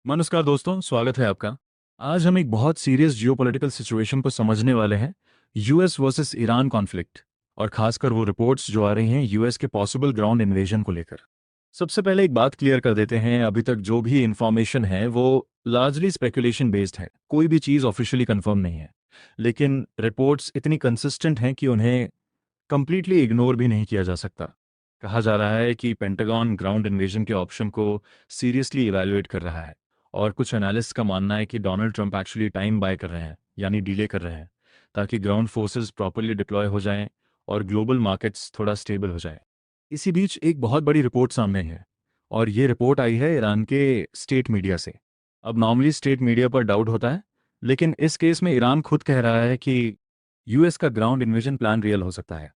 नमस्कार दोस्तों, स्वागत है आपका। आज हम एक बहुत सीरियस जियोपॉलिटिकल सिचुएशन को समझने वाले हैं, यूएस वर्सेस ईरान कॉन्फ्लिक्ट, और खासकर वो रिपोर्ट्स जो आ रही हैं यूएस के पॉसिबल ग्राउंड इन्वेजन को लेकर। सबसे पहले एक बात क्लियर कर देते हैं, अभी तक जो भी इंफॉर्मेशन है वो लार्जली स्पेकुलेशन बेस्ड है, कोई भी चीज़ ऑफिशियली कंफर्म नहीं है। लेकिन रिपोर्ट्स इतनी कंसिस्टेंट हैं कि उन्हें कंप्लीटली इग्नोर भी नहीं किया जा सकता। कहा जा रहा है कि पेंटागन ग्राउंड इन्वेजन के ऑप्शन को सीरियसली इवैल्यूएट कर रहा है, और कुछ एनालिस्ट का मानना है कि Donald Trump actually time buy कर रहे हैं, यानी डिले कर रहे हैं, ताकि ग्राउंड फोर्सेस प्रॉपरली डिप्लॉय हो जाएं और ग्लोबल मार्केट्स थोड़ा स्टेबल हो जाए। इसी बीच एक बहुत बड़ी रिपोर्ट सामने है, और ये रिपोर्ट आई है ईरान के स्टेट मीडिया से। अब नॉर्मली स्टेट मीडिया पर डाउट होता है, लेकिन इस केस में ईरान खुद कह रहा है कि यूएस का ग्राउंड इन्वेजन प्लान रियल हो सकता है।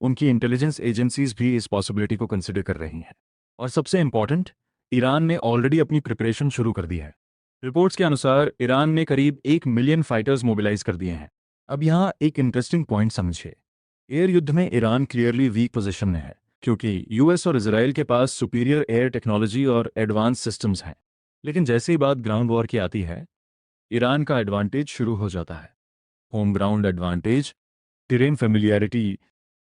उनकी इंटेलिजेंस एजेंसीज भी इस पॉसिबिलिटी को कंसिडर कर रही हैं। और सबसे इंपॉर्टेंट, ईरान ने ऑलरेडी अपनी प्रिपरेशन शुरू कर दी है। रिपोर्ट्स के अनुसार ईरान ने करीब 1 मिलियन फाइटर्स मोबिलाइज कर दिए हैं। अब यहाँ एक इंटरेस्टिंग पॉइंट समझिए। एयर युद्ध में ईरान क्लियरली वीक पोजीशन में है, क्योंकि यूएस और इसराइल के पास सुपीरियर एयर टेक्नोलॉजी और एडवांस सिस्टम्स हैं। लेकिन जैसे ही बात ग्राउंड वॉर की आती है, ईरान का एडवांटेज शुरू हो जाता है। Home ground advantage, terrain familiarity,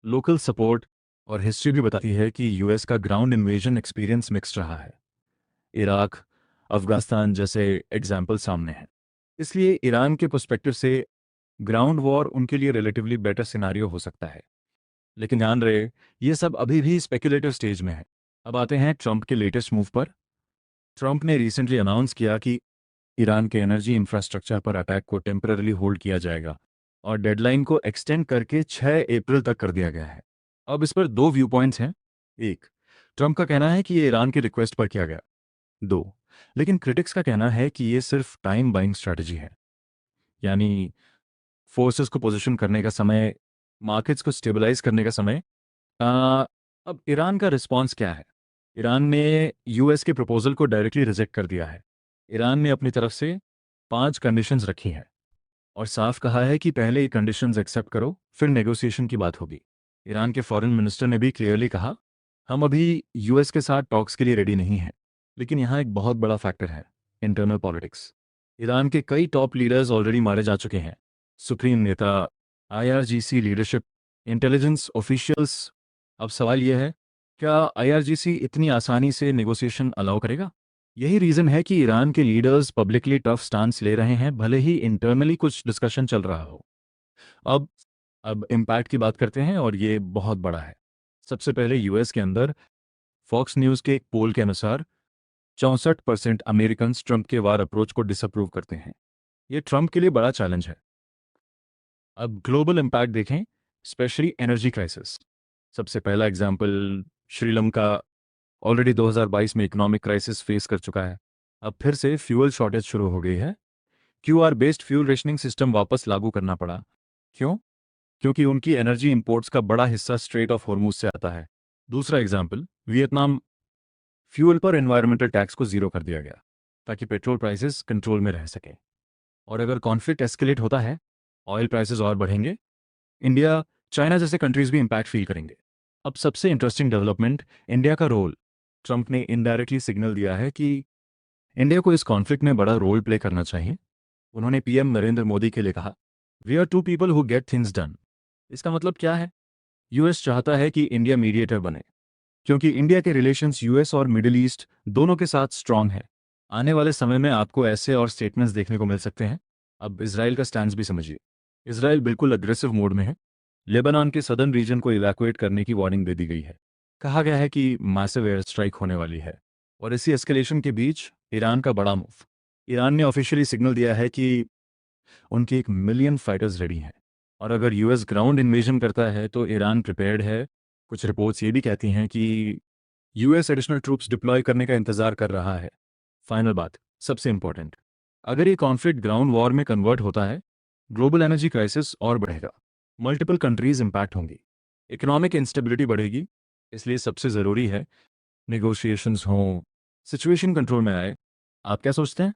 local support, और हिस्ट्री भी बताती है कि यूएस का ग्राउंड इन्वेजन एक्सपीरियंस मिक्स्ड रहा है। इराक, अफगानिस्तान जैसे एग्जाम्पल सामने हैं। इसलिए ईरान के पर्सपेक्टिव से ग्राउंड वॉर उनके लिए रिलेटिवली बेटर सिनारियो हो सकता है। लेकिन ध्यान रहे, ये सब अभी भी स्पेकुलेटिव स्टेज में है। अब आते हैं ट्रंप के लेटेस्ट मूव पर। ट्रंप ने रिसेंटली अनाउंस किया कि ईरान के एनर्जी इंफ्रास्ट्रक्चर पर अटैक को टेम्पररी होल्ड किया जाएगा, और डेडलाइन को एक्सटेंड करके 6 अप्रैल तक कर दिया गया है। अब इस पर दो व्यू पॉइंट्स हैं। एक, ट्रंप का कहना है कि ये ईरान की रिक्वेस्ट पर किया गया। दो, लेकिन क्रिटिक्स का कहना है कि ये सिर्फ टाइम बाइंग स्ट्रैटेजी है, यानी फोर्सेस को पोजीशन करने का समय, मार्केट्स को स्टेबलाइज करने का समय। अब ईरान का रिस्पॉन्स क्या है? ईरान ने यूएस के प्रपोजल को डायरेक्टली रिजेक्ट कर दिया है। ईरान ने अपनी तरफ से 5 कंडीशंस रखी हैं, और साफ कहा है कि पहले ये कंडीशंस एक्सेप्ट करो, फिर नेगोशिएशन की बात होगी। ईरान के फॉरेन मिनिस्टर ने भी क्लियरली कहा, हम अभी यूएस के साथ टॉक्स के लिए रेडी नहीं हैं। लेकिन यहाँ एक बहुत बड़ा फैक्टर है, इंटरनल पॉलिटिक्स। ईरान के कई टॉप लीडर्स ऑलरेडी मारे जा चुके हैं, सुप्रीम नेता, आईआरजीसी लीडरशिप, इंटेलिजेंस ऑफिशियल्स। अब सवाल यह है, क्या आईआरजीसी इतनी आसानी से नेगोशिएशन अलाउ करेगा? यही रीजन है कि ईरान के लीडर्स पब्लिकली टफ स्टांस ले रहे हैं, भले ही इंटरनली कुछ डिस्कशन चल रहा हो। अब अब इम्पैक्ट की बात करते हैं, और ये बहुत बड़ा है। सबसे पहले यूएस के अंदर फॉक्स न्यूज़ के एक पोल के अनुसार 64% अमेरिकन ट्रंप के वार अप्रोच को डिसअप्रूव करते हैं। ये ट्रंप के लिए बड़ा चैलेंज है। अब ग्लोबल इम्पैक्ट देखें, स्पेशली एनर्जी क्राइसिस। सबसे पहला एग्जाम्पल, श्रीलंका ऑलरेडी 2022 में इकोनॉमिक क्राइसिस फेस कर चुका है। अब फिर से फ्यूल शॉर्टेज शुरू हो गई है। QR based fuel rationing system वापस लागू करना पड़ा। क्यों? क्योंकि उनकी एनर्जी इंपोर्ट्स का बड़ा हिस्सा स्ट्रेट ऑफ हॉर्मूज से आता है। दूसरा एग्जाम्पल, वियतनाम, फ्यूल पर एनवायरमेंटल टैक्स को जीरो कर दिया गया, ताकि पेट्रोल प्राइसेस कंट्रोल में रह सके। और अगर कॉन्फ्लिक्ट एस्केलेट होता है, ऑयल प्राइसेस और बढ़ेंगे। इंडिया, चाइना जैसे कंट्रीज भी इंपैक्ट फील करेंगे। अब सबसे इंटरेस्टिंग डेवलपमेंट, इंडिया का रोल। ट्रंप ने इनडायरेक्टली सिग्नल दिया है कि इंडिया को इस कॉन्फ्लिक्ट में बड़ा रोल प्ले करना चाहिए। उन्होंने पीएम नरेंद्र मोदी के लिए कहा, we are two people who get things done. इसका मतलब क्या है? यूएस चाहता है कि इंडिया मीडिएटर बने, क्योंकि इंडिया के रिलेशंस यूएस और मिडिल ईस्ट दोनों के साथ स्ट्रांग है। आने वाले समय में आपको ऐसे और स्टेटमेंट्स देखने को मिल सकते हैं। अब इसराइल का स्टैंड भी समझिए। इसराइल बिल्कुल अग्रेसिव मोड में है। लेबनान के सदर्न रीजन को इवैक्यूएट करने की वार्निंग दे दी गई है। कहा गया है कि मैसिव एयर स्ट्राइक होने वाली है। और इसी एस्केलेशन के बीच ईरान का बड़ा मूव। ईरान ने ऑफिशियली सिग्नल दिया है कि उनकी 1 मिलियन फाइटर्स रेडी हैं, और अगर यूएस ग्राउंड इन्वेजन करता है तो ईरान प्रिपेयर्ड है। कुछ रिपोर्ट्स ये भी कहती हैं कि यूएस एडिशनल ट्रूप्स डिप्लॉय करने का इंतजार कर रहा है। फाइनल बात, सबसे इंपॉर्टेंट, अगर ये कॉन्फ्लिक्ट ग्राउंड वॉर में कन्वर्ट होता है, ग्लोबल एनर्जी क्राइसिस और बढ़ेगा, मल्टीपल कंट्रीज इंपैक्ट होंगी, इकोनॉमिक इंस्टेबिलिटी बढ़ेगी। इसलिए सबसे ज़रूरी है नेगोशिएशंस हों, सिचुएशन कंट्रोल में आए। आप क्या सोचते हैं?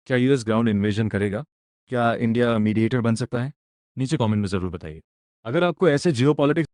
क्या यूएस ग्राउंड इन्वेजन करेगा? क्या इंडिया मीडिएटर बन सकता है? नीचे कमेंट में ज़रूर बताइए। अगर आपको ऐसे जियोपॉलिटिक्स